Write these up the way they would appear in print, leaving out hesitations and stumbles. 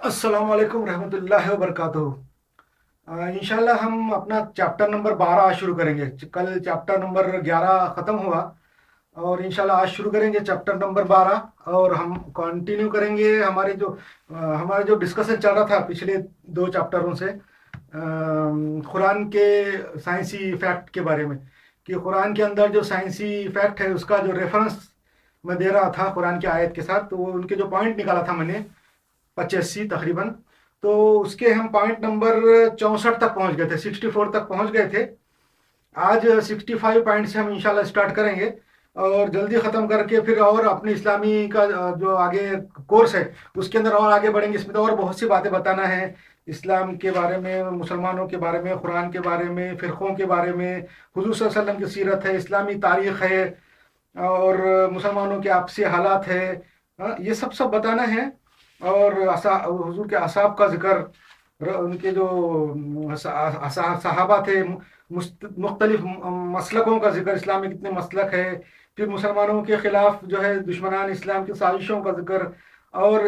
अस्सलाम वालेकुम रहमतुल्लाहि व बरकातुहू। इंशाल्लाह हम अपना चैप्टर नंबर 12 आज शुरू करेंगे। कल चैप्टर नंबर 11 ख़त्म हुआ और इंशाल्लाह आज शुरू करेंगे चैप्टर नंबर 12 और हम कंटिन्यू करेंगे हमारे जो डिस्कशन चल रहा था पिछले दो चैप्टरों से कुरान के साइंसी फैक्ट के बारे में, कि कुरान के अंदर जो साइंसी फैक्ट है उसका जो रेफरेंस मैं दे रहा था कुरान की आयत के साथ, तो वो उनके जो पॉइंट निकाला था मैंने 85 तकरीबन, तो उसके हम पॉइंट नंबर 64 तक पहुंच गए थे, 64 तक पहुंच गए थे। आज 65 पॉइंट से हम इंशाल्लाह स्टार्ट करेंगे और जल्दी ख़त्म करके फिर और अपने इस्लामी का जो आगे कोर्स है उसके अंदर और आगे बढ़ेंगे। इसमें तो और बहुत सी बातें बताना है, इस्लाम के बारे में, मुसलमानों के बारे में, कुरान के बारे में, फ़िरक़ों के बारे में, हुज़ूर सल्लल्लाहु अलैहि वसल्लम की सीरत है, इस्लामी तारीख़ है और मुसलमानों के आपसी हालात है। ये सब बताना है। और हुजूर के असहाब का जिक्र, उनके जो सहाबा थे, मुख्तलिफ मसलकों का जिक्र, इस्लाम में कितने मसलक है, फिर मुसलमानों के खिलाफ जो है दुश्मनान इस्लाम की साजिशों का जिक्र और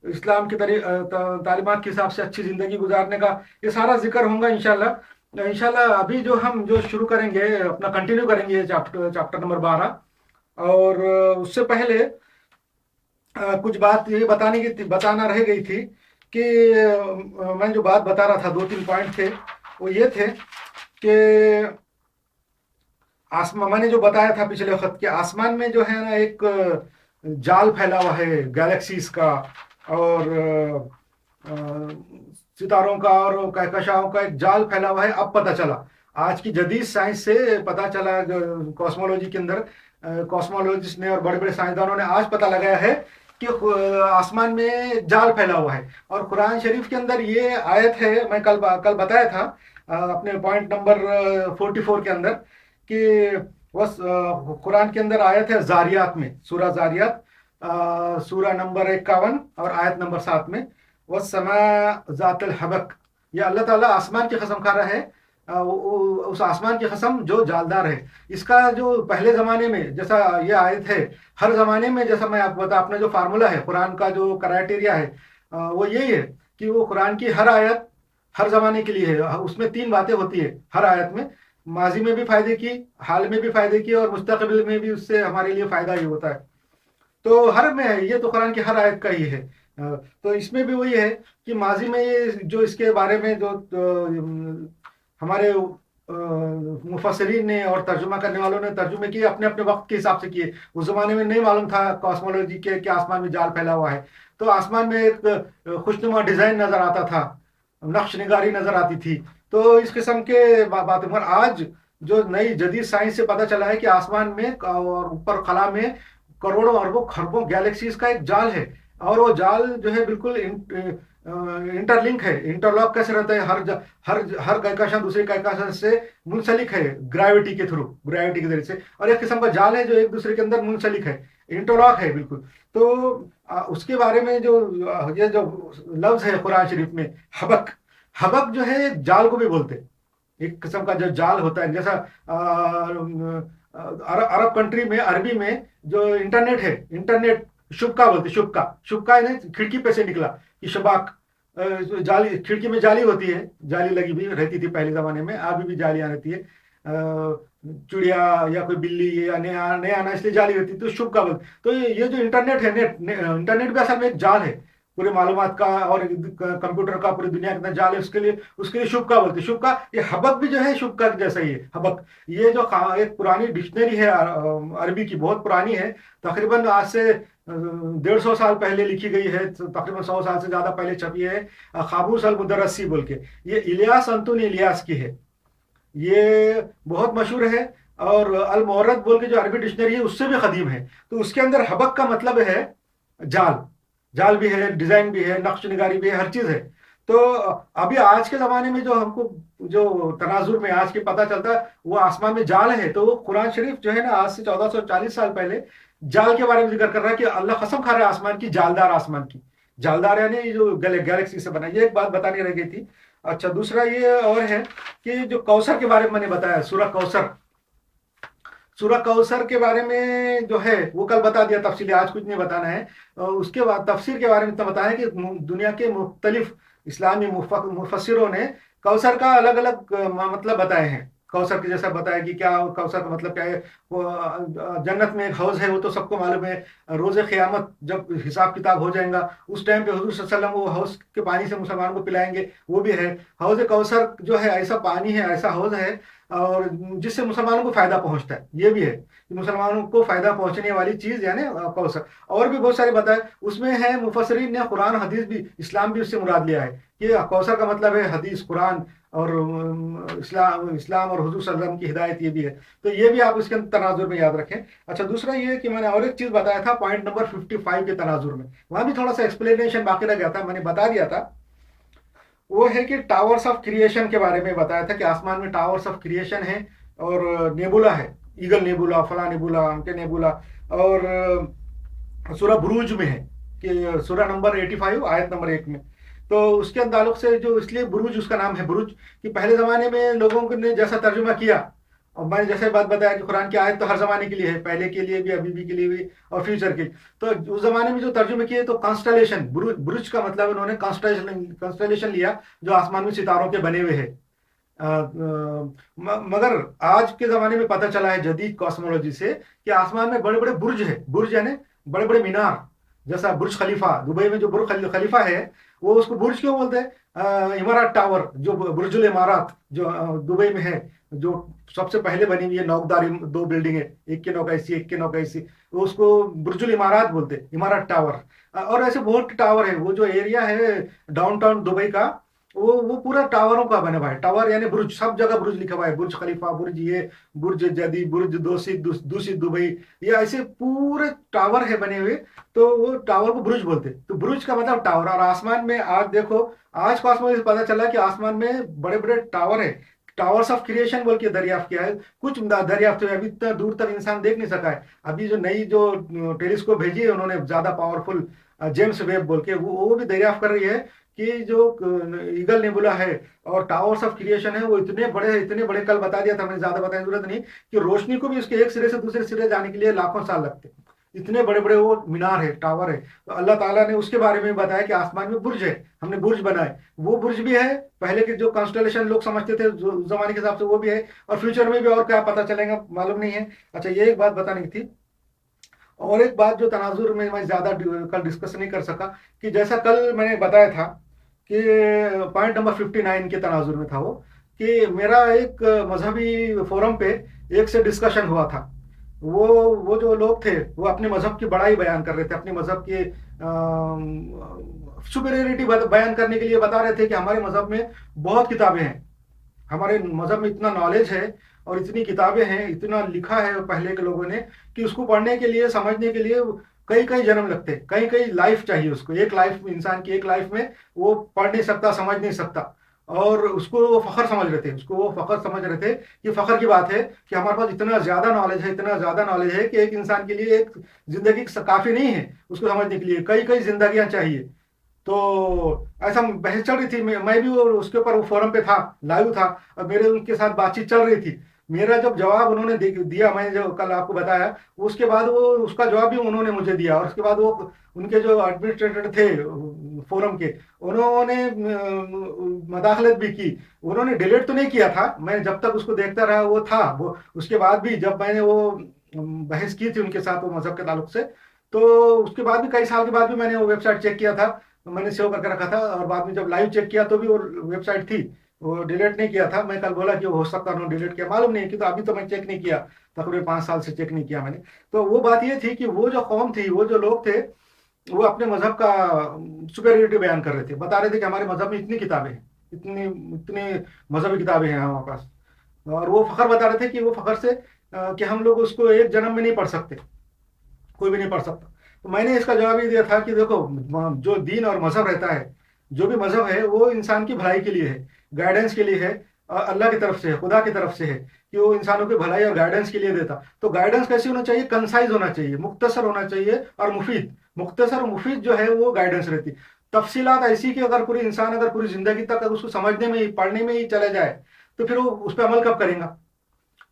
इस्लाम के तालीमात के हिसाब से अच्छी ज़िंदगी गुजारने का, ये सारा जिक्र होगा इंशाल्लाह। इंशाल्लाह अभी जो शुरू करेंगे, अपना कंटिन्यू करेंगे चैप्टर नंबर 12। और उससे पहले कुछ बात ये बताना रह गई थी कि मैं जो बात बता रहा था, दो तीन पॉइंट थे, वो ये थे कि आसमान, मैंने जो बताया था पिछले वक्त के आसमान में जो है ना एक जाल फैला हुआ है गैलेक्सीज का और सितारों का और कहकशाओं का एक जाल फैला हुआ है। अब पता चला, आज की जदीद साइंस से पता चला, जो कॉस्मोलॉजी के अंदर कॉस्मोलॉजिस्ट ने और बड़े बड़े साइंसदानों ने आज पता लगाया है कि आसमान में जाल फैला हुआ है। और कुरान शरीफ के अंदर ये आयत है, मैं कल बताया था अपने पॉइंट नंबर 44 के अंदर, कि बस कुरान के अंदर आयत है जारियात में, सूरह जारियात, सूरह नंबर 51 और आयत नंबर 7 में, वस्समा ज़ातिल हबक, ये अल्लाह ताला आसमान की कसम खा रहा है, उस आसमान की कसम जो जालदार है। इसका जो पहले ज़माने में जैसा ये आयत है, हर ज़माने में जैसा मैं आपको बता, अपना जो फार्मूला है, कुरान का जो क्राइटेरिया है वो यही है कि वो कुरान की हर आयत हर ज़माने के लिए है। उसमें तीन बातें होती है हर आयत में, माजी में भी फ़ायदे की, हाल में भी फ़ायदे की और मुस्तकबिल में भी उससे हमारे लिए फ़ायदा ही होता है। तो हर में है, ये तो कुरान की हर आयत का ही है। तो इसमें भी वही है कि माजी में ये जो इसके बारे में जो हमारे मुफस्सिरीन ने और तर्जुमा करने वालों ने तर्जुमे किए, अपने अपने वक्त के हिसाब से किए। उस ज़माने में नहीं मालूम था कॉस्मोलॉजी के कि आसमान में जाल फैला हुआ है, तो आसमान में एक खुशनुमा डिज़ाइन नज़र आता था, नक्श निगारी नज़र आती थी। तो इस किस्म के बातें, मगर आज जो नई जदीद साइंस से पता चला है कि आसमान में और ऊपर खला में करोड़ों अरबों खरबों गैलेक्सीज का एक जाल है, और वो जाल जो है बिल्कुल इंटरलिंक है, इंटरलॉक कैसे रहता है, हर कहकशां दूसरे कहकशां से मुंसलिक है ग्रेविटी के थ्रू, ग्रेविटी के जरिए से, और एक किस्म का जाल है जो एक दूसरे के अंदर मुंसलिक है, इंटरलॉक है बिल्कुल। तो उसके बारे में ये जो लफ्ज है कुरान शरीफ में हबक, हबक जो है जाल को भी बोलते हैं, एक किस्म का जो जाल होता है, जैसा अरब कंट्री में अरबी में जो इंटरनेट है, इंटरनेट शुबका बोलते, शुबका, शुबका ने खिड़की पे से निकला कि शबाक, जाली, खिड़की में जाली होती है, जाली लगी भी रहती थी पहले जमाने में, अभी भी जालियां रहती है, चिड़िया या कोई बिल्ली या नया आना इसलिए जाली रहती, तो शुबका बोलते। तो ये जो इंटरनेट है, इंटरनेट भी असल में एक जाल है, पूरे मालूमात का और कंप्यूटर का पूरी दुनिया के अंदर जाल है, उसके लिए शुबका बोलते, शुबका। ये हबक भी जो है शुबका जैसा ही है, हबक। ये जो एक पुरानी डिक्शनरी है अरबी की, बहुत पुरानी है, तकरीबन आज से 150 साल पहले लिखी गई है, तकरीबन 100 साल से ज़्यादा पहले छपी है, खाबूस अल मुदर्रसी बोल के। ये इलियास अंतुन इलियास की है, ये बहुत मशहूर है। और अल मुवर्रद बोल के जो अरबी डिक्शनरी है उससे भी कदीम है। तो उसके अंदर हबक का मतलब है जाल, जाल भी है, डिज़ाइन भी है, नक्श निगारी भी है, हर चीज़ है। तो अभी आज के ज़माने में जो हमको जो तनाजुर में आज के पता चलता है वो आसमान में जाल है, तो वो कुरान शरीफ जो है ना, आज से 1440 साल पहले जाल के बारे में जिक्र कर रहा है कि अल्लाह कसम खा रहा है आसमान की, जालदार आसमान की, जालदार यानी जो गैलेक्सी से बना। ये एक बात बतानी रह गई थी। अच्छा, दूसरा ये और है कि जो कौसर के बारे में मैंने बताया, सूरह कौसर, सूरह कौसर के बारे में जो है वो कल बता दिया तफसीली, आज कुछ नहीं बताना है। और उसके बाद तफसीर के बारे में इतना बताया कि दुनिया के मुख्तलिफ इस्लामी मुफस्सिरों ने कौसर का अलग अलग मतलब बताए हैं। कौसर के जैसा बताया कि क्या कौसर का मतलब क्या है। वो जन्नत में एक हौज है, वो तो सबको मालूम है। रोज़े क़यामत जब हिसाब किताब हो जाएगा उस टाइम पे हुजूर सल्लल्लाहु अलैहि वसल्लम वो हौज के पानी से मुसलमानों को पिलाएंगे, वो भी है। हौज कौसर जो है ऐसा पानी है, ऐसा हौज है और जिससे मुसलमानों को फायदा पहुंचता है, ये भी है कि मुसलमानों को फायदा पहुंचने वाली चीज यानी कौसर। और भी बहुत सारे बताए उसमें है। मुफस्सिरीन ने कुरान हदीस भी, इस्लाम भी उससे मुराद लिया है कि कौसर का मतलब है हदीस, कुरान और इस्लाम और हुजूर सल्लल्लाहु अलैहि वसल्लम की हिदायत, ये भी है। तो ये भी आप इसके तनाजुर में याद रखें। अच्छा, दूसरा ये कि मैंने और एक चीज बताया था पॉइंट नंबर 55 के तनाजुर में, वहां भी थोड़ा सा एक्सप्लेनेशन बाकी रह गया था, मैंने बता दिया था। वो है कि टावर्स ऑफ क्रिएशन के बारे में बताया था कि आसमान में टावर्स ऑफ क्रिएशन है और नेबुला है, ईगल नेबुला, फला नेबुला, अमके नेबुला। और सूरह बुरूज में है कि सूरह नंबर 85 आयत नंबर 1 में। तो उसके ताल्लुक से जो इसलिए बुरूज उसका नाम है बुरूज कि पहले ज़माने में लोगों ने जैसा तर्जुमा किया, और मैंने जैसे बात बताया कि कुरान की आयत तो हर ज़माने के लिए है, पहले के लिए भी, अभी भी के लिए भी और फ्यूचर के। तो उस ज़माने में जो तर्जुमे किए तो कॉन्स्टलेशन, बुरुज का मतलब उन्होंने कॉन्स्टलेशन लिया जो आसमान में सितारों के बने हुए हैं। मगर आज के ज़माने में पता चला है जदीद कॉस्मोलॉजी से कि आसमान में बड़े बड़े बुर्ज है, बुर्ज यानी बड़े बड़े मीनार, जैसा बुर्ज खलीफा, दुबई में जो बुर्ज खलीफा है वो उसको बुर्ज क्यों बोलते हैं। इमारत टावर जो बुर्जुल इमारत जो दुबई में है, जो सबसे पहले बनी हुई है नौकदारी 2 बिल्डिंग है, एक के नौका ऐसी एक के नौका ऐसी, तो उसको बुर्जुल इमारत बोलते हैं, इमारत टावर। और ऐसे बहुत टावर है। वो जो एरिया है डाउनटाउन दुबई का, वो पूरा टावरों का बना हुआ है। टावर यानी बुर्ज, सब जगह बुर्ज लिखा हुआ है, बुर्ज खलीफा, बुर्ज ये, बुर्ज जदी, बुर्ज दूसित दुबई, ये ऐसे पूरे टावर है बने हुए। तो वो टावर को बुर्ज बोलते हैं। तो बुर्ज का मतलब टावर। और आसमान में आज देखो, आज कॉस्मोलॉजी से पता चला कि आसमान में बड़े बड़े टावर है। टावर्स ऑफ क्रिएशन बोल के दरियाफ्त किया है। कुछ दरियाफ्त हुए, अभी इतना दूर तक इंसान देख नहीं सका है। अभी जो नई जो टेलीस्कोप भेजी है उन्होंने, ज्यादा पावरफुल जेम्स वेब बोल के, वो भी दरियाफ्त कर रही है कि जो ईगल नेबुला है और टावर्स ऑफ क्रिएशन है वो इतने बड़े, कल बता दिया था मैंने, ज्यादा बताने की जरूरत नहीं, कि रोशनी को भी उसके एक सिरे से दूसरे सिरे जाने के लिए लाखों साल लगते हैं। इतने बड़े बड़े वो मीनार है, टावर है। तो अल्लाह ताला ने उसके बारे में बताया कि आसमान में बुर्ज है, हमने बुर्ज बनाए। वो बुर्ज भी है, पहले के जो कॉन्स्टलेशन लोग समझते थे जमाने के हिसाब से वो भी है, और फ्यूचर में भी और क्या पता चलेगा मालूम नहीं है। अच्छा, ये एक बात बतानी थी। और एक बात जो तनाजुर में मैं ज्यादा कल डिस्कस नहीं कर सका, कि जैसा कल मैंने बताया था कि पॉइंट नंबर 59 के तनाजुर में था वो, कि मेरा एक मजहबी फोरम पे एक से डिस्कशन हुआ था। वो जो लोग थे वो अपने मजहब की बड़ाई बयान कर रहे थे, अपने मजहब की सुपेरियरिटी बयान करने के लिए बता रहे थे कि हमारे मजहब में बहुत किताबें हैं, हमारे मजहब में इतना नॉलेज है और इतनी किताबें हैं, इतना लिखा है पहले के लोगों ने, कि उसको पढ़ने के लिए, समझने के लिए कई कई जन्म लगते हैं, कई कई लाइफ चाहिए उसको। एक लाइफ, इंसान की एक लाइफ में वो पढ़ नहीं सकता, समझ नहीं सकता। और उसको वो फखर समझ रहे थे, उसको वो फखर समझ रहे थे कि फखर की बात है कि हमारे पास इतना ज्यादा नॉलेज है, इतना ज्यादा नॉलेज है कि एक इंसान के लिए एक जिंदगी काफी नहीं है उसको समझने के लिए, कई कई जिंदगियां चाहिए। तो ऐसा बहस चल रही थी। मैं भी वो उसके ऊपर वो फोरम पे था, लाइव था, और मेरे उनके साथ बातचीत चल रही थी। मेरा जब जवाब उन्होंने दिया, मैंने जो कल आपको बताया, उसके बाद वो उसका जवाब भी उन्होंने मुझे दिया। और उसके बाद वो उनके जो एडमिनिस्ट्रेटर थे फोरम के, उन्होंने मदाखलत भी की। उन्होंने डिलीट तो नहीं किया था, मैं जब तक उसको देखता रहा वो था। वो उसके बाद भी जब मैंने वो बहस की थी उनके साथ वो मजहब के ताल्लुक से, तो उसके बाद भी कई साल के बाद भी मैंने वो वेबसाइट चेक किया था, मैंने सेव करके रखा था। और बाद में जब लाइव चेक किया तो भी वो वेबसाइट थी, वो डिलीट नहीं किया था। मैं कल बोला कि हो सकता है उन्होंने डिलीट किया, मालूम नहीं कि, तो अभी तो मैं चेक नहीं किया, तकरीबन 5 साल से चेक नहीं किया मैंने। तो वो बात ये थी कि वो जो कौम थी, वो जो लोग थे, वो अपने मजहब का सुपेरियरिटी बयान कर रहे थे, बता रहे थे कि हमारे मजहब में इतनी किताबें हैं, इतनी इतनी मजहबी किताबें हैं हमारे पास। और वो फखर बता रहे थे कि वो फखर से कि हम लोग उसको एक जन्म में नहीं पढ़ सकते, कोई भी नहीं पढ़ सकता। तो मैंने इसका जवाब ये दिया था कि देखो, जो दीन और मजहब रहता है, जो भी मजहब है वो इंसान की भलाई के लिए है, गाइडेंस के लिए है, अल्लाह की तरफ से है, खुदा की तरफ से है, कि वो इंसानों की भलाई और गाइडेंस के लिए देता। तो गाइडेंस कैसी होना चाहिए, कंसाइज होना चाहिए, मुख्तसर होना चाहिए और मुफीद। मुख्तसर और मुफीद जो है वो गाइडेंस रहती। तफसीलात ऐसी कि अगर पूरी इंसान अगर पूरी जिंदगी तक अगर उसको समझने में ही, पढ़ने में ही चले जाए, तो फिर वो उस पर अमल कब करेगा।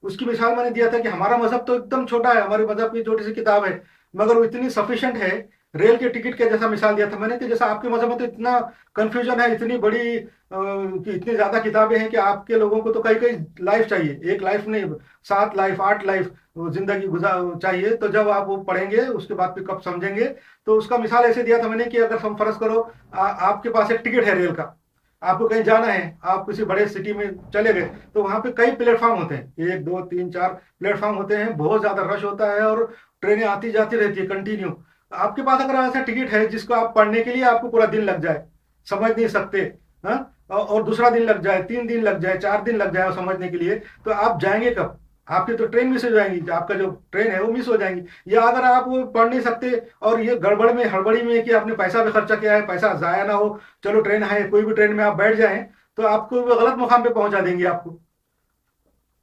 उसकी मिसाल मैंने दिया था कि हमारा मजहब तो एकदम छोटा है, हमारे मजहब की छोटी सी किताब है, मगर वो इतनी सफिशिएंट है। रेल के टिकट के जैसा मिसाल दिया था मैंने कि जैसा आपके मजहब में तो इतना कंफ्यूजन है, इतनी बड़ी कि इतनी ज्यादा किताबें हैं कि आपके लोगों को तो कई कई लाइफ चाहिए, एक लाइफ नहीं, 7 लाइफ 8 लाइफ जिंदगी गुजार चाहिए। तो जब आप वो पढ़ेंगे उसके बाद फिर कब समझेंगे। तो उसका मिसाल ऐसे दिया था मैंने कि अगर हम फर्ज करो आपके पास एक टिकट है रेल का, आपको कहीं जाना है, आप किसी बड़े सिटी में चले गए, तो वहां पे कई प्लेटफॉर्म होते हैं, 1 2 3 4 प्लेटफॉर्म होते हैं, बहुत ज्यादा रश होता है और ट्रेनें आती जाती रहती है कंटिन्यू। आपके पास अगर ऐसा टिकट है जिसको आप पढ़ने के लिए आपको पूरा दिन लग जाए, समझ नहीं सकते, हाँ, और दूसरा दिन लग जाए, 3 दिन लग जाए, 4 दिन लग जाए समझने के लिए, तो आप जाएंगे कब? आपकी तो ट्रेन मिस हो जाएंगी, आपका जो ट्रेन है वो मिस हो जाएंगी। या अगर आप वो पढ़ नहीं सकते और ये गड़बड़ में हड़बड़ी में कि आपने पैसा भी खर्चा किया है, पैसा जाया ना हो, चलो ट्रेन है, कोई भी ट्रेन में आप बैठ जाएं, तो आपको वो गलत मुकाम पे पहुंचा देंगे आपको।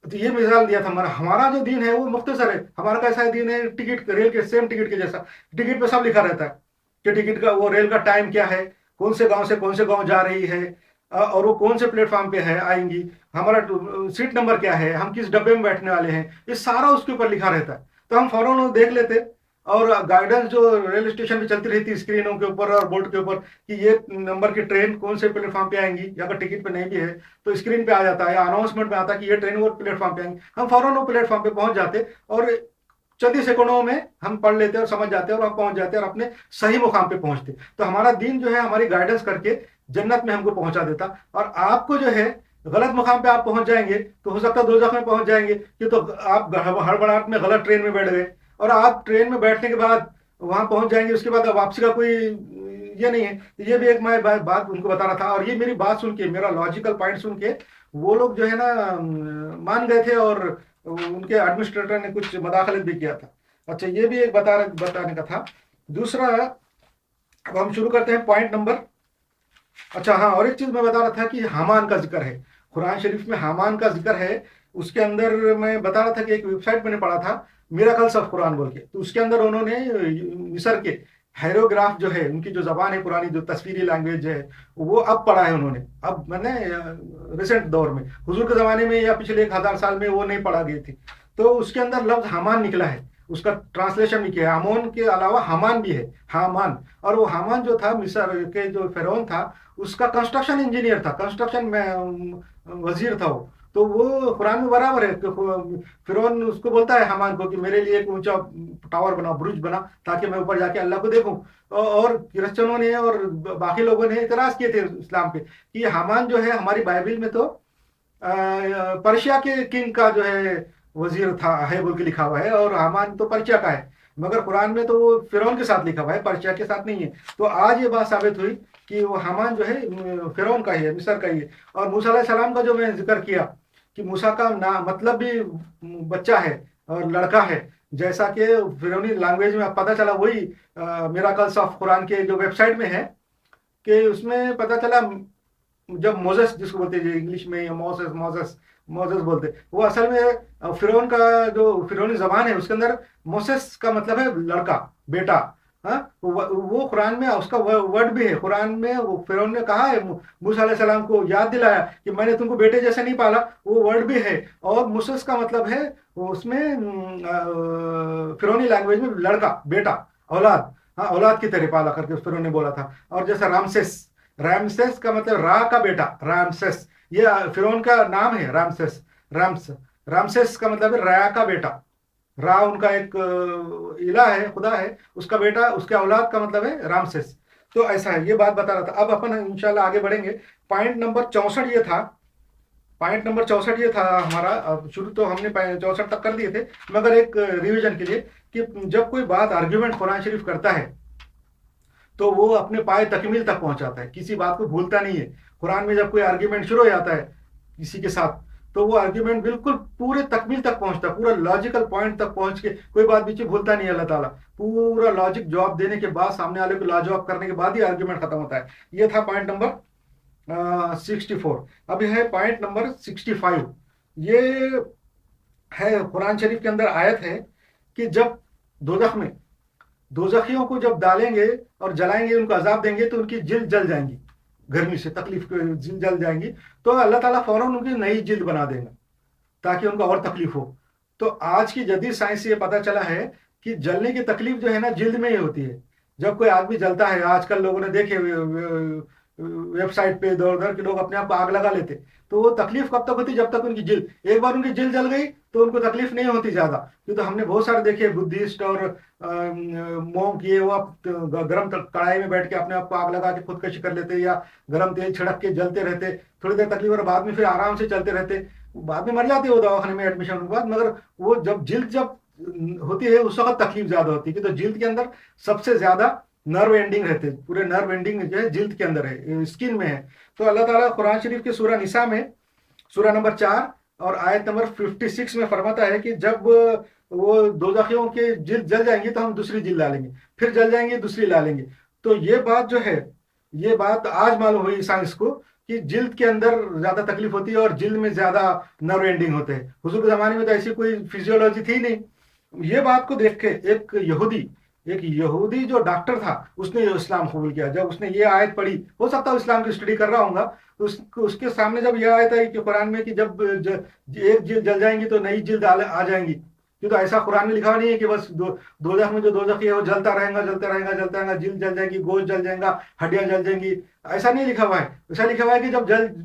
तो ये मिसाल दिया था। हमारा हमारा जो दिन है वो मुख्तसर है। हमारा कैसा है दिन है, टिकट रेल के सेम टिकट के जैसा, टिकट पे सब लिखा रहता है कि टिकट का वो रेल का टाइम क्या है, कौन से गांव से कौन से गांव जा रही है, और वो कौन से प्लेटफॉर्म पे है आएंगी, हमारा सीट नंबर क्या है, हम किस डब्बे में बैठने वाले हैं, ये सारा उसके ऊपर लिखा रहता है। तो हम फौरन वो देख लेते, और गाइडेंस जो रेल स्टेशन पे चलती रहती है स्क्रीनों के ऊपर और बोर्ड के ऊपर कि ये नंबर की ट्रेन कौन से प्लेटफॉर्म पे आएंगी, या अगर टिकट पे नहीं भी है तो स्क्रीन पे आ जाता है या अनाउंसमेंट में आता है कि ये ट्रेन वो प्लेटफॉर्म पे आएंगी। हम फौरन वो प्लेटफॉर्म पे पहुंच जाते और चंद ही सेकंडों में हम पढ़ लेते और समझ जाते और हम पहुंच जाते और अपने सही मुकाम पे पहुंचते। तो हमारा दिन जो है हमारी गाइडेंस करके जन्नत में हमको पहुंचा देता। और आपको जो है गलत मुकाम पे आप पहुंच जाएंगे तो हो सकता है दोजख में पहुंच जाएंगे, कि तो आप हड़बड़ाहट में गलत ट्रेन में बैठ गए, और आप ट्रेन में बैठने के बाद वहां पहुंच जाएंगे, उसके बाद वापसी का कोई ये नहीं है। तो ये भी एक मैं बात उनको बता रहा था, और ये मेरी बात सुन के, मेरा लॉजिकल पॉइंट सुन के वो लोग जो है ना मान गए थे, और उनके एडमिनिस्ट्रेटर ने कुछ मदाखलत भी किया था। अच्छा, ये भी एक बताने का था। दूसरा, अब हम शुरू करते हैं पॉइंट नंबर। अच्छा हाँ, और एक चीज मैं बता रहा था कि हामान का जिक्र है कुरान शरीफ में, हामान का जिक्र है। उसके अंदर मैं बता रहा था कि एक वेबसाइट मैंने पढ़ा था, मिरेकल्स ऑफ कुरान बोल के, तो उसके अंदर उन्होंने मिस्र के हायरोग्राफ जो है, उनकी जो जबान है पुरानी, जो तस्वीरी लैंग्वेज है, वो अब पढ़ा है उन्होंने, अब मैंने रिसेंट दौर में, हुजूर के ज़माने में या पिछले 1000 साल में वो नहीं पढ़ा गई थी। तो उसके अंदर लफ्ज हामान निकला है, उसका ट्रांसलेशन भी किया है। आमोन के अलावा हामान भी है, हामान। और वो हामान जो था मिस्र के जो फिरौन था, उसका कंस्ट्रक्शन इंजीनियर था, कंस्ट्रक्शन में वजीर था वो। तो वो कुरान में बराबर है कि फिरौन उसको बोलता है हामान को कि मेरे लिए एक ऊंचा टावर बना, ब्रुज बना, ताकि मैं ऊपर जाके अल्लाह को देखूं। और क्रिश्चियनों ने और बाकी लोगों ने इतराज किए थे इस्लाम पे कि हामान जो है हमारी बाइबल में तो पर्शिया के किंग का जो है वजीर था है बोल के लिखा हुआ है, और हामान तो पर्शिया का है, मगर कुरान में तो वो फिरौन के साथ लिखा हुआ है, पर्शिया के साथ नहीं है। तो आज ये बात साबित हुई कि वो हामान जो है फिरौन का ही है, मिस्र का ही है। और मूसा अलैहि सलाम का जो मैंने जिक्र किया कि मूसा का नाम मतलब भी बच्चा है और लड़का है, जैसा कि फिरौनी लैंग्वेज में अब पता चला, वही मिरेकल्स ऑफ कुरान के जो वेबसाइट में है, कि उसमें पता चला जब मोजेस जिसको बोलते हैं इंग्लिश में, मोसेस मोसेस मोसेस बोलते हैं, वो असल में फिरौन का जो फिरौनी जबान है उसके अंदर मोसेस का मतलब है लड़का, बेटा। हाँ, वो कुरान में उसका वर्ड भी है, कुरान में वो फिरौन ने कहा है मूसा अलैहि सलाम को, याद दिलाया कि मैंने तुमको बेटे जैसे नहीं पाला, वो वर्ड भी है। और मोसेस का मतलब है उसमें फिरौनी लैंग्वेज में लड़का, बेटा, औलाद। हाँ, औलाद की तरह पाला करके फिरौन ने बोला था। और जैसे रामसेस, रामसेस का मतलब रा का बेटा, रामसेस, ये फिरौन का नाम है रामसेस। रामसेस का मतलब है रा का बेटा। रा उनका एक इला है, खुदा है, उसका बेटा, उसके औलाद का मतलब है रामसेस। तो ऐसा है, ये बात बता रहा था। अब अपन इंशाल्लाह आगे बढ़ेंगे। पॉइंट नंबर 64 ये था, पॉइंट नंबर 64 ये था हमारा। अब शुरू तो हमने 64 तक कर दिए थे, मगर एक रिवीजन के लिए कि जब कोई बात आर्ग्यूमेंट कुरान शरीफ करता है तो वो अपने पाए तकमील तक पहुंचाता है, किसी बात को भूलता नहीं है। कुरान में जब कोई आर्ग्यूमेंट शुरू हो जाता है किसी के साथ, तो वो आर्ग्यूमेंट बिल्कुल पूरे तकमील तक पहुंचता है, पूरा लॉजिकल पॉइंट तक पहुंच के कोई बात बीच में भूलता नहीं है अल्लाह ताला। पूरा लॉजिक जवाब देने के बाद, सामने वाले को लाजवाब करने के बाद ही आर्ग्यूमेंट खत्म होता है। ये था पॉइंट नंबर 64। अभी है पॉइंट नंबर 65। ये है कुरान शरीफ के अंदर आयत है कि जब दोजख में दोजखियों को जब डालेंगे और जलाएंगे, उनको अजाब देंगे, तो उनकी जिल्द जल जाएंगी, गर्मी से तकलीफ की जिल्द जल जाएंगी, तो अल्लाह ताला फौरन उनकी नई जिल्द बना देगा। تاکہ ان کو اور تکلیف ہو. تو آج کی جدید سائنس سے یہ پتہ چلا ہے کہ جلنے کی تکلیف جو ہے نا جلد میں ہی ہوتی ہے. جب کوئی آدمی جلتا ہے، آج کل لوگوں نے دیکھے ویب سائٹ پہ ادھر ادھر کہ لوگ اپنے آپ کو آگ لگا لیتے، تو وہ تکلیف کب تک ہوتی؟ جب تک ان کی جلد، ایک بار ان کی جلد جل گئی تو ان کو تکلیف نہیں ہوتی زیادہ. کیونکہ ہم نے بہت سارے دیکھے بدھسٹ اور مونک، یہ وہ گرم کڑھائی میں بیٹھ کے اپنے آپ کو آگ لگا کے خودکشی کر لیتے، یا گرم تیل چھڑک کے جلتے رہتے تھوڑی دیر تکلیف، اور بعد میں پھر آرام سے چلتے رہتے. بعد میں مر جاتے وہ دواخانے میں ایڈمیشن کے بعد. مگر وہ جب ہوتی ہے اس وقت تکلیف زیادہ ہوتی ہے، کیونکہ جلد کے اندر سب سے زیادہ نرو اینڈنگ رہتے، پورے نرو اینڈنگ جو ہے جلد کے اندر ہے، اسکن میں ہے. تو اللہ تعالیٰ قرآن شریف کے سورہ نساء میں سورہ نمبر 4 اور آیت نمبر 56 میں فرماتا ہے کہ جب وہ دوزخیوں کے جلد جل جائیں گی تو ہم دوسری جلد لا لیں گے، پھر جل جائیں گے دوسری لا لیں گے. تو یہ بات جو ہے، یہ بات آج معلوم ہوئی سائنس کو کہ جلد کے اندر زیادہ تکلیف ہوتی ہے اور جلد میں زیادہ نرو اینڈنگ ہوتے ہیں. حضور کے زمانے میں تو ایسی کوئی فزیولوجی تھی نہیں. یہ بات کو دیکھ کے ایک یہودی جو ڈاکٹر تھا، اس نے اسلام قبول کیا. جب اس نے یہ آیت پڑھی، ہو سکتا ہے اسلام کی اسٹڈی کر رہا ہوں گا، تو اس کے سامنے جب یہ آیت ہے کہ قرآن میں کہ جب ایک جلد جل جائیں گی تو نئی جلد آ جائیں گی. یہ تو ایسا قرآن میں لکھا نہیں ہے کہ بس دوزخ میں جو دوزخی ہے وہ جلتا رہے گا، جلد جل جائے گی، گوشت جل جائے گا، ہڈیاں جل جائیں گی. ایسا نہیں لکھا ہوا ہے. ایسا لکھا ہوا ہے کہ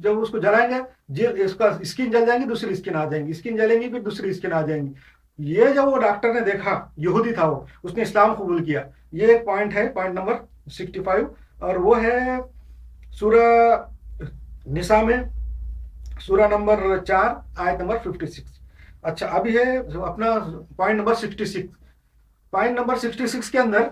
جب اس کو جلائیں گے، اس کا اسکن جل جائیں گی، دوسری اسکن آ جائیں گی، اسکن جلیں گی پھر دوسری اسکن آ جائیں گی. یہ جب وہ ڈاکٹر نے دیکھا، یہودی تھا وہ، اس نے اسلام قبول کیا. یہ ایک پوائنٹ ہے، پوائنٹ نمبر 65، اور وہ ہے سورہ نساء میں سورہ نمبر 4 آیت نمبر 56. اچھا، ابھی ہے اپنا پوائنٹ نمبر 66. پوائنٹ نمبر 66 کے اندر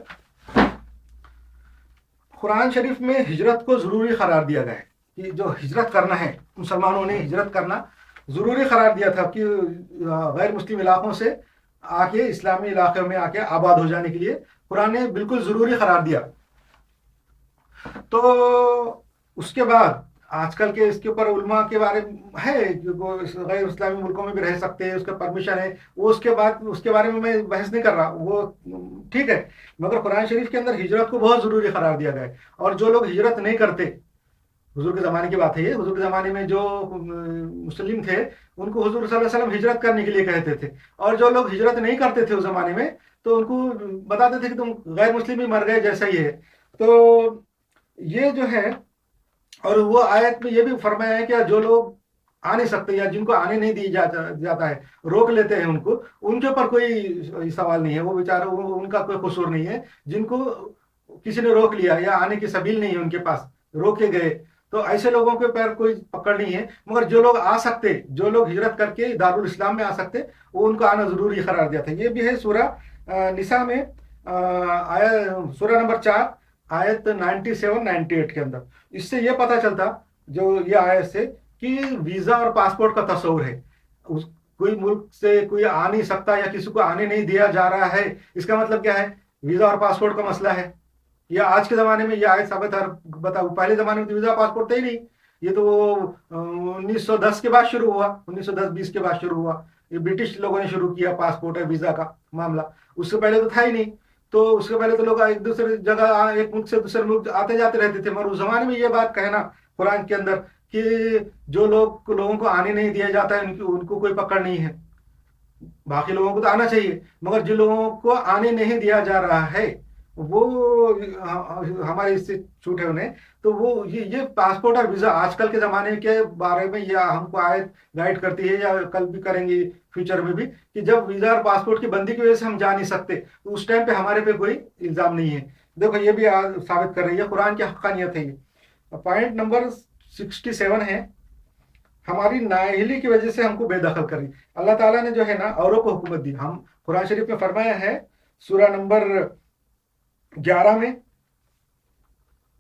قرآن شریف میں ہجرت کو ضروری قرار دیا گیا ہے کہ جو ہجرت کرنا ہے، مسلمانوں نے ہجرت کرنا ضروری قرار دیا تھا کہ غیر مسلم علاقوں سے آ کے اسلامی علاقے میں آ کے آباد ہو جانے کے لیے قرآن نے بالکل ضروری قرار دیا. تو اس کے بعد آج کل کے اس کے اوپر علماء کے بارے میں ہے کہ وہ غیر اسلامی ملکوں میں بھی رہ سکتے ہیں، اس کا پرمیشن ہے. وہ اس کے بارے میں بحث نہیں کر رہا، وہ ٹھیک ہے. مگر قرآن شریف کے اندر ہجرت کو بہت ضروری قرار دیا گیا ہے. اور جو لوگ ہجرت نہیں کرتے، حضور کے زمانے کی بات ہے یہ، حضور کے زمانے میں جو مسلم تھے ان کو حضور صلی اللہ علیہ وسلم ہجرت کرنے کے لیے کہتے تھے. اور جو لوگ ہجرت نہیں کرتے تھے اس زمانے میں تو ان کو بتاتے تھے کہ تم غیر مسلم ہی مر گئے جیسا ہی ہے. تو یہ جو ہے، اور وہ آیت میں یہ بھی فرمایا ہے کہ جو لوگ آ نہیں سکتے یا جن کو آنے نہیں دی جاتا ہے، روک لیتے ہیں ان کو، ان کے اوپر کوئی سوال نہیں ہے. وہ بیچارے، ان کا کوئی قصور نہیں ہے. جن کو کسی نے روک لیا یا آنے کی سبیل نہیں ہے ان کے پاس، روکے گئے، تو ایسے لوگوں کے پیر کوئی پکڑ نہیں ہے. مگر جو لوگ آ سکتے، جو لوگ ہجرت کر کے دارالاسلام میں آ سکتے، وہ ان کو آنا ضروری قرار دیا تھا. یہ بھی ہے سورہ نساء میں سورہ نمبر 4 آیت 97-98 کے اندر. اس سے یہ پتہ چلتا، جو یہ آیت سے، کہ ویزا اور پاسپورٹ کا تصور ہے. کوئی ملک سے کوئی آ نہیں سکتا یا کسی کو آنے نہیں دیا جا رہا ہے، اس کا مطلب کیا ہے؟ ویزا اور پاسپورٹ کا مسئلہ ہے. یہ آج کے زمانے میں یہ آیت ثابت ہے. بتاؤ، پہلے زمانے میں تو ویزا پاسپورٹ تھا ہی نہیں. یہ تو 1910 کے بعد شروع ہوا، 1910-20 کے بعد شروع ہوا. یہ برٹش لوگوں نے شروع کیا پاسپورٹ اور ویزا کا معاملہ. اس سے پہلے تو تھا ہی نہیں. تو اس کے پہلے تو لوگ ایک دوسرے جگہ، ایک ملک سے دوسرے ملک آتے جاتے رہتے تھے. مگر اس زمانے میں یہ بات کہنا قرآن کے اندر کہ جو لوگوں کو آنے نہیں دیا جاتا ہے ان کو کوئی پکڑ نہیں ہے. باقی لوگوں کو تو آنا چاہیے، مگر جن لوگوں کو آنے نہیں دیا جا رہا ہے وہ ہمارے اس سے چھوٹ ہے انہیں. تو وہ یہ پاسپورٹ اور ویزا آج کل کے زمانے کے بارے میں یہ ہم کو آیت گائیڈ کرتی ہے، یا کل بھی کریں گے فیوچر میں بھی، کہ جب ویزا اور پاسپورٹ کی بندی کی وجہ سے ہم جا نہیں سکتے تو اس ٹائم پہ ہمارے پہ کوئی الزام نہیں ہے. دیکھو، یہ بھی ثابت کر رہی ہے قرآن کی حقانیت ہے. یہ پوائنٹ نمبر 67 ہے، ہماری نااہلی کی وجہ سے ہم کو بے دخل کری. اللہ تعالیٰ نے جو ہے نا اوروں کو حکومت دی. ہم قرآن شریف میں فرمایا ہے سورہ نمبر 11 میں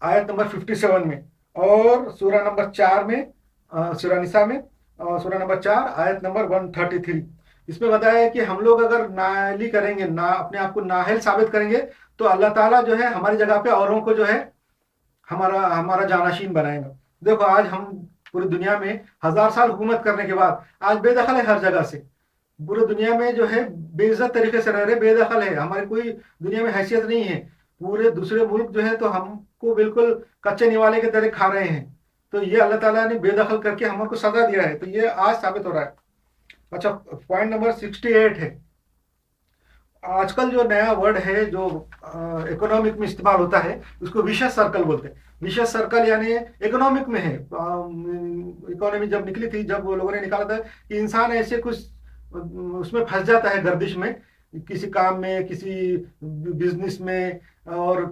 آیت نمبر 57 میں، اور سورہ نمبر 4 میں، سورہ نساء میں سورہ نمبر 4 آیت نمبر 133. اس میں بتایا ہے کہ ہم لوگ اگر نااہلی کریں گے، اپنے آپ کو نااہل ثابت کریں گے، تو اللہ تعالیٰ جو ہے ہماری جگہ پہ اوروں کو جو ہے ہمارا جانشین بنائے گا. دیکھو، آج ہم پوری دنیا میں 1000 سال حکومت کرنے کے بعد آج بے دخل ہے ہر جگہ سے. پورے دنیا میں جو ہے بے عزت طریقے سے رہ رہے، بے دخل ہے. ہماری کوئی دنیا میں حیثیت نہیں ہے. پورے دوسرے ملک جو ہے تو ہم کو بالکل کچے نوالے کے طرح کھا رہے ہیں. تو یہ اللہ تعالیٰ نے بے دخل کر کے ہم کو سزا دیا ہے. تو یہ آج ثابت ہو رہا ہے. अच्छा, पॉइंट नंबर 68 है। आजकल जो नया वर्ड है जो इकोनॉमिक में इस्तेमाल होता है, उसको विशेष सर्कल बोलते हैं। विशेष सर्कल यानी इकोनॉमिक में है। इकोनॉमी जब निकली थी, जब वो लोगों ने निकाला था कि इंसान ऐसे कुछ उसमें फंस जाता है, गर्दिश में, किसी काम में, किसी बिजनेस में, और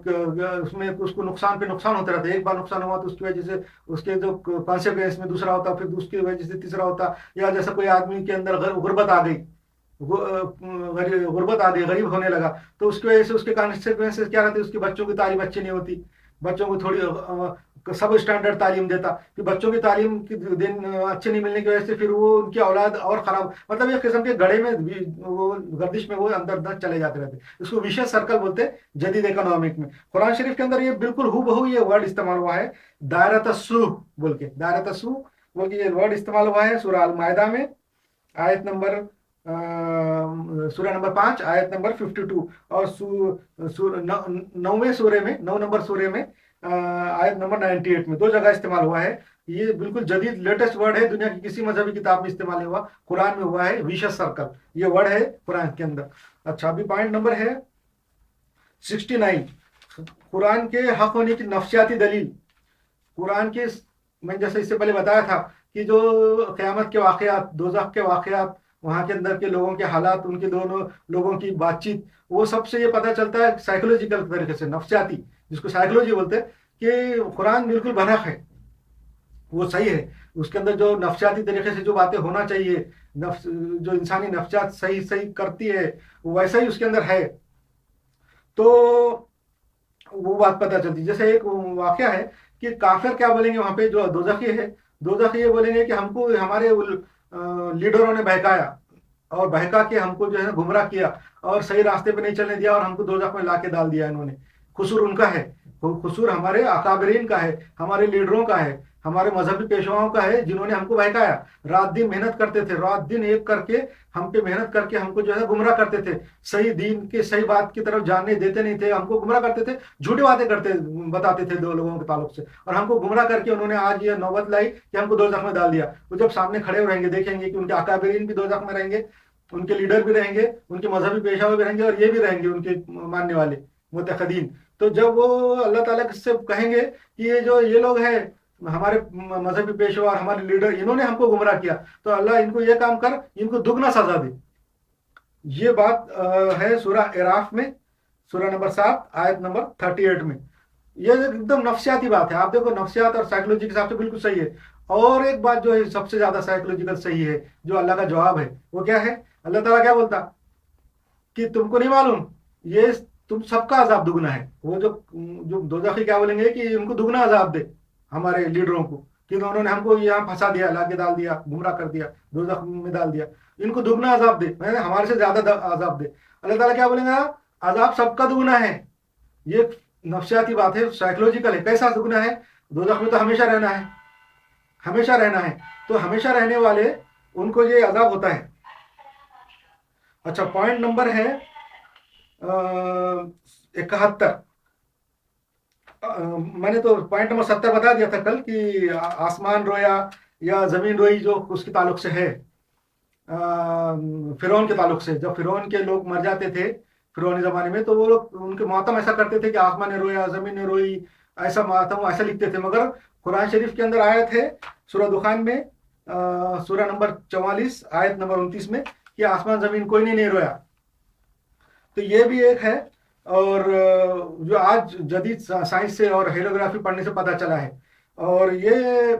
उसमें उसको नुकसान पे नुकसान होता रहता है। एक बार नुकसान हुआ तो उसकी वजह से उसके जो कॉन्सिक्वेंस में दूसरा होता, फिर उसकी वजह से तीसरा होता, या जैसा कोई आदमी के अंदर गुर्बत आ गई, गुर्बत आ गई, गरीब होने लगा, तो उसकी वजह से उसके कॉन्सिक्वेंसेस क्या रहते हैं, उसके बच्चों की तालीम अच्छी नहीं होती, बच्चों को थोड़ी सब स्टैंडर्ड तालीम देता, कि बच्चों की तालीम की दिन अच्छी नहीं मिलने की वजह से फिर वो उनकी औलाद और खराब, मतलब एक किस्म के गड़े में वो गर्दिश में वो अंदर अंदर चले जाते रहते। इसको विशेष सर्कल बोलते हैं जदीद इकोनॉमिक में। कुरान शरीफ के अंदर ये बिल्कुल हूबहू ये वर्ड इस्तेमाल हुआ है, दायरत अस्सूह बोल के, दायरत अस्सूह बोल के ये वर्ड इस्तेमाल हुआ है सूरह अल माइदा में, आयत नंबर सूरह नंबर 5 आयत नंबर 52, और नौवें सूरे में, 9 नंबर सूरे में आयत नंबर 98 में, दो जगह इस्तेमाल हुआ है। ये बिल्कुल जदीद लेटेस्ट वर्ड है, दुनिया की किसी मजहबी किताब में इस्तेमाल नहीं हुआ, कुरान में हुआ है। विशेष सर्कल ये वर्ड है कुरान के अंदर। अच्छा, अभी पॉइंट नंबर है 69, कुरान के हक होने की नफ्सियाती दलील। कुरान के, मैंने जैसे इससे पहले बताया था कि जो क़यामत के वाक़यात, दोज़ख के वाक़यात, वहाँ के अंदर के लोगों के हालात, उनके दोनों लोगों की बातचीत, वो सबसे ये पता चलता है साइकोलॉजिकल तरीके से, नफ्सियाती, जिसको साइकोलॉजी बोलते हैं, कि कुरान बिल्कुल बनहक है, वो सही है। उसके अंदर जो नफ्सियाती तरीके से जो बातें होना चाहिए, नफ्स जो इंसानी नफ्सियात सही सही करती है, वो वैसा ही उसके अंदर है। तो वो बात पता चलती है। जैसे एक वाकया है कि काफिर क्या बोलेंगे वहां पे, जो दोजखी है, दोजखी ये बोलेंगे कि हमको हमारे लीडरों ने बहकाया, और बहका के हमको जो है गुमराह किया, और सही रास्ते पे नहीं चलने दिया, और हमको दोजख में लाके डाल दिया इन्होंने। कसूर उनका है, कसूर हमारे अकाबरीन का है, हमारे लीडरों का है, हमारे मजहबी पेशवाओं का है, जिन्होंने हमको बहकाया। रात दिन मेहनत करते थे, रात दिन एक करके हम पे मेहनत करके हमको जो है गुमराह करते थे, सही दीन के सही बात की तरफ जानने देते नहीं थे, हमको गुमराह करते थे, झूठी बातें करते बताते थे दो लोगों के ताल्लुक से, और हमको गुमराह करके उन्होंने आज ये नौबत लाई कि हमको दोजख में डाल दिया। वो जब सामने खड़े रहेंगे, देखेंगे कि उनके अकाबरीन भी दोजख में रहेंगे, उनके लीडर भी रहेंगे, उनके मजहबी पेशवा भी रहेंगे, और ये भी रहेंगे उनके मानने वाले मुतखदीन। तो जब वो अल्लाह ताला से कहेंगे कि ये लोग हैं हमारे मजहबी पेशवा और हमारे लीडर, इन्होंने हमको गुमराह किया, तो अल्लाह इनको ये काम कर, इनको दुगना सजा दे। ये बात है सूरह इराफ में, सूरह नंबर 7 आयत नंबर 38 में। ये एकदम नफ्सियाती बात है। आप देखो, नफ्सियात और साइकोलॉजी के हिसाब से बिल्कुल सही है। और एक बात जो है सबसे ज्यादा साइकोलॉजिकल सही है, जो अल्लाह का जवाब है, वो क्या है? अल्लाह ताला क्या बोलता कि तुमको नहीं मालूम, ये तुम सबका अजाब दुगना है। वो जो जो दोज़खी क्या बोलेंगे कि उनको दुगना अजाब दे हमारे लीडरों को, कि उन्होंने हमको यहाँ फंसा दिया, लाके डाल दिया, गुमराह कर दिया, दोज़ख में डाल दिया, इनको दुगना अजाब दे, मैंने हमारे से ज्यादा अजाब दे। अल्लाह ताला क्या बोलेंगे? अजाब सबका दुगना है। ये नफ्सियाती बात है, साइकोलॉजिकल है। कैसा दुगना है? दोज़ख में तो हमेशा रहना है, हमेशा रहना है, तो हमेशा रहने वाले उनको ये अजाब होता है। अच्छा, पॉइंट नंबर है 71। मैंने तो पॉइंट नंबर 70 बता दिया था कल कि आसमान रोया या जमीन रोई, जो उसके ताल्लुक से है फिरौन के ताल्लुक से। जब फिरौन के लोग मर जाते थे फिरौनी जमाने में, तो वो लोग उनके मातम ऐसा करते थे कि आसमान ने रोया, जमीन ने रोई, ऐसा मातम ऐसा लिखते थे। मगर कुरान शरीफ के अंदर आयत है सूरह दुखान में, सूरह नंबर 44 आयत नंबर 29 में, कि आसमान जमीन कोई नहीं रोया। तो ये भी एक है। और जो आज जदीद साइंस से और हेलोग्राफी पढ़ने से पता चला है, और ये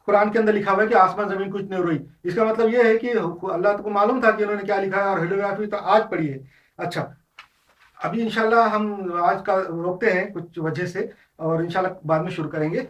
कुरान के अंदर लिखा हुआ है कि आसमान जमीन कुछ नहीं रोई। इसका मतलब ये है कि अल्लाह को मालूम था कि इन्होंने क्या लिखा है, और हेलोग्राफी तो आज पढ़ी है। अच्छा, अभी इंशाल्लाह हम आज का रोकते हैं कुछ वजह से, और इंशाल्लाह बाद में शुरू करेंगे।